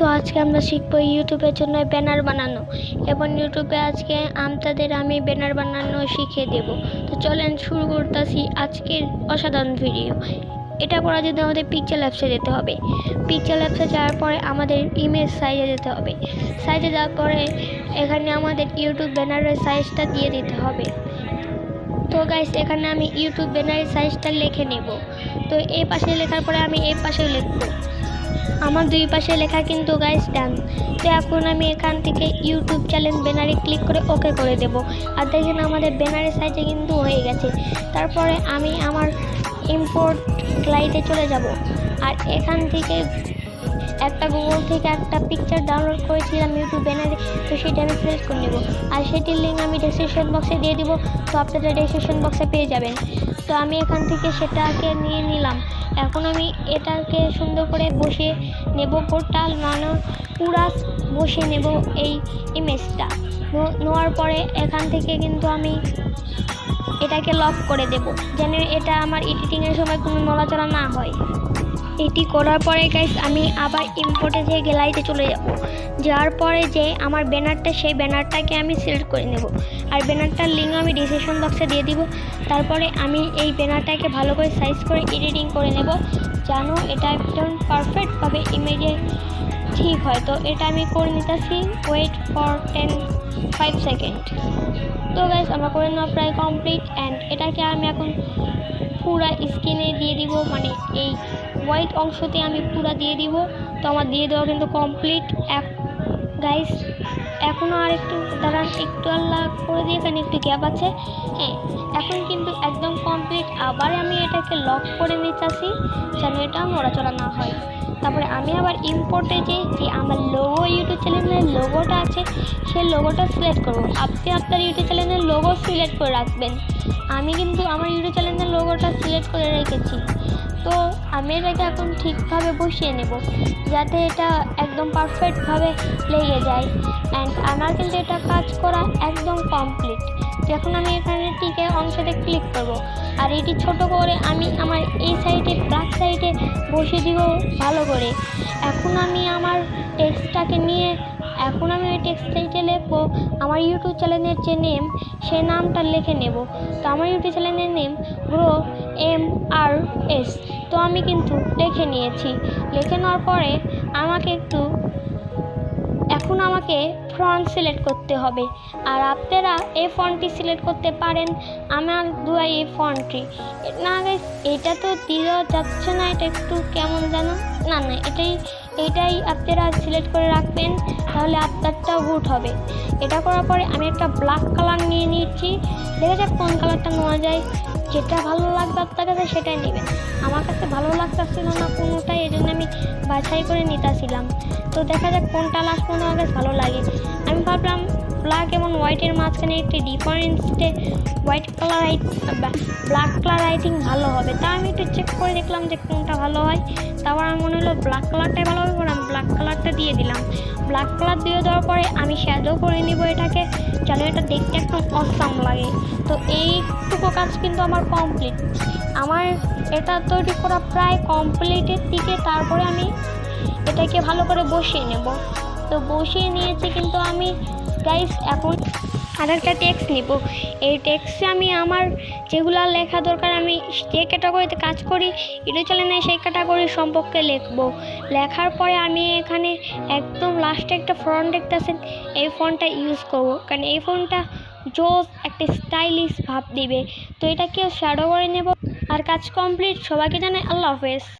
তো আজকে আমরা শিখবো ইউটিউবের জন্য ব্যানার বানানো এবং ইউটিউবে আজকে আপনাদের আমি ব্যানার বানানো শিখিয়ে দেব। তো চলেন শুরু করতেছি আজকের অসাধারণ ভিডিও। এটা করার জন্য আমাদের পিকচার ল্যাবসে যেতে হবে। পিকচার ল্যাবসে যাওয়ার পরে আমাদের ইমেজ সাইজে যেতে হবে। সাইজে যাওয়ার পরে এখানে আমাদের ইউটিউব ব্যানারের সাইজটা দিয়ে দিতে হবে। তো গাইস এখানে আমি ইউটিউব ব্যানারের সাইজটা লিখে নেব। তো এই পাশে লেখার পরে আমি এই পাশে লিখবো। আমার দুই পাশে লেখা কিন্তু গাইস ডান। তো এখন আমি এখান থেকে ইউটিউব চ্যানেল ব্যানারে ক্লিক করে ওকে করে দেব। আর দেখেন আমাদের ব্যানারের সাইজে কিন্তু হয়ে গেছে। তারপরে আমি আমার ইম্পোর্ট স্লাইডে চলে যাব। আর এখান থেকে একটা গুগল থেকে একটা পিকচার ডাউনলোড করেছিলাম ইউটিউব ব্যানারে, তো সেটা আমি সিলেক্ট করে নেব। আর সেটির লিঙ্ক আমি ডেসক্রিপশন বক্সে দিয়ে দিব, তো আপনারা ডেসক্রিপশন বক্সে পেয়ে যাবেন। তো আমি এখান থেকে সেটাকে নিয়ে নিলাম। এখন আমি এটাকে সুন্দর করে বসিয়ে নেব, পোর্টাল মানে পুরা বসিয়ে নেব এই ইমেজটা। নেওয়ার পরে এখান থেকে কিন্তু আমি এটাকে লক করে দেব, যেন এটা আমার এডিটিংয়ের সময় কোনো নড়াচড়া না হয়। এটি করার পরে গাইস আমি আবার ইম্পোর্টে যে গ্যালারিতে চলে যাব। যাওয়ার পরে যে আমার ব্যানারটা, সেই ব্যানারটাকে আমি সিলেক্ট করে নেব। আর ব্যানারটার লিঙ্ক আমি ডিসক্রিপশন বক্সে দিয়ে দিব। তারপরে আমি এই ব্যানারটাকে ভালো করে সাইজ করে এডিটিং করে নেব, যেন এটা একদম পারফেক্টভাবে ইমেজে ঠিক হয়। তো এটা আমি করে নিতেছি, ওয়েট ফর 5 সেকেন্ড। তো গাইস আমার করে নেওয়া প্রায় কমপ্লিট। অ্যান্ড এটাকে আমি এখন পুরা স্ক্রিনে দিয়ে দিব, মানে এই হোয়াইট অংশতে আমি পুরা দিয়ে দিব। তো আমার দিয়ে দেওয়া কিন্তু কমপ্লিট। গাইস এখনও আর একটু দাঁড়ান, একটু আল্লাহ করে দিয়ে এখানে একটু গ্যাপ আছে। হ্যাঁ, এখন কিন্তু একদম কমপ্লিট। আবার আমি এটাকে লক করে নিতেছি, যেন এটা নড়াচড়া না হয়। তারপরে আমি আবার ইম্পোর্টে যে আমার লোগো, ইউটিউব চ্যানেলের লোগোটা আছে, সেই লোগোটা সিলেক্ট করব। আপনি আপনার ইউটিউব চ্যানেলের লোগো সিলেক্ট করে রাখবেন। আমি কিন্তু আমার ইউটিউব চ্যানেলের লোগোটা সিলেক্ট করে রেখেছি। তো আমি এটাকে এখন ঠিকভাবে বসিয়ে নেব, যাতে এটা একদম পারফেক্টভাবে লেগে যায়। অ্যান্ড আমার কিন্তু এটা কাজ করা একদম কমপ্লিট। এখন আমি এখানে টিকে অংশতে ক্লিক করব। আর এটি ছোট করে আমি আমার এই সাইডে ব্ল্যাক সাইডে বসিয়ে দিব ভালো করে। এখন আমি আমার টেক্সটটাকে নিয়ে এখন আমি ওই টেক্সটটাইতে লিখবো আমার ইউটিউব চ্যানেলের যে নেম, সে নামটা লিখে নেব। তো আমার ইউটিউব চ্যানেলের নেম গ্রো MRS। তো আমি কিন্তু লিখে নিয়েছি। লিখে নেওয়ার পরে এখন আমাকে ফন্ট সিলেক্ট করতে হবে। আর আপনারা এই ফন্টটি সিলেক্ট করতে পারেন। আমার দুয়াই এই ফন্টটি না গাইস, এটা তো দেওয়া যাচ্ছে না, এটা একটু কেমন জানো না। এটাই আপনারা সিলেক্ট করে রাখবেন, তাহলে আপনারটাও গুড হবে। এটা করার পরে আমি একটা ব্ল্যাক কালার নিয়ে নিচ্ছি। দেখা যাক কোন কালারটা নেওয়া যায়। যেটা ভালো লাগবে আপনার কাছে সেটাই নেবেন। আমার কাছে ভালো লাগতেছিল না কোনোটাই, এই জন্য আমি বাছাই করে নিতেছিলাম। তো দেখা যাক কোনটা লাস্ট মনে আমার কাছে ভালো লাগে। আমি ভাবলাম ব্ল্যাক এবং হোয়াইটের মাঝখানে একটি ডিফারেন্সে ব্ল্যাক কালার আই থিঙ্ক ভালো হবে। তা আমি একটু চেক করে দেখলাম যে কোনটা ভালো হয়। তারপর আমার মনে হলো ব্ল্যাক কালারটাই ভালো হবে, আমি ব্ল্যাক কালারটা দিয়ে দিলাম। ব্ল্যাক কালার দিয়ে দেওয়ার পরে আমি শ্যাডো করে নিব এটাকে, যেন এটা দেখতে একদম অসাম লাগে। তো এইটুকু কাজ কিন্তু আমার কমপ্লিট। আমার এটা তৈরি করা প্রায় কমপ্লিটের দিকে। তারপরে আমি এটাকে ভালো করে বসিয়ে নেব। তো বসিয়ে নিয়েছি কিন্তু আমি গাইস এখন আরেকটা টেক্সট নিব। এই টেক্সটে আমি আমার যেগুলো লেখা দরকার, আমি যে ক্যাটাগরিতে কাজ করি ইউটিউব চ্যানেলে, সেই ক্যাটাগরি সম্পর্কে লেখার পরে আমি এখানে একদম লাস্টে একটা ফন্ট দেখতেছেন, এই ফন্টটা ইউজ করব, কারণ এই ফন্টটা জোস একটা স্টাইলিশ ভাব দিবে। তো এটাকে শ্যাডো করে নেব। আর কাজ কমপ্লিট। সবাইকে জানাই আল্লাহ হাফেজ।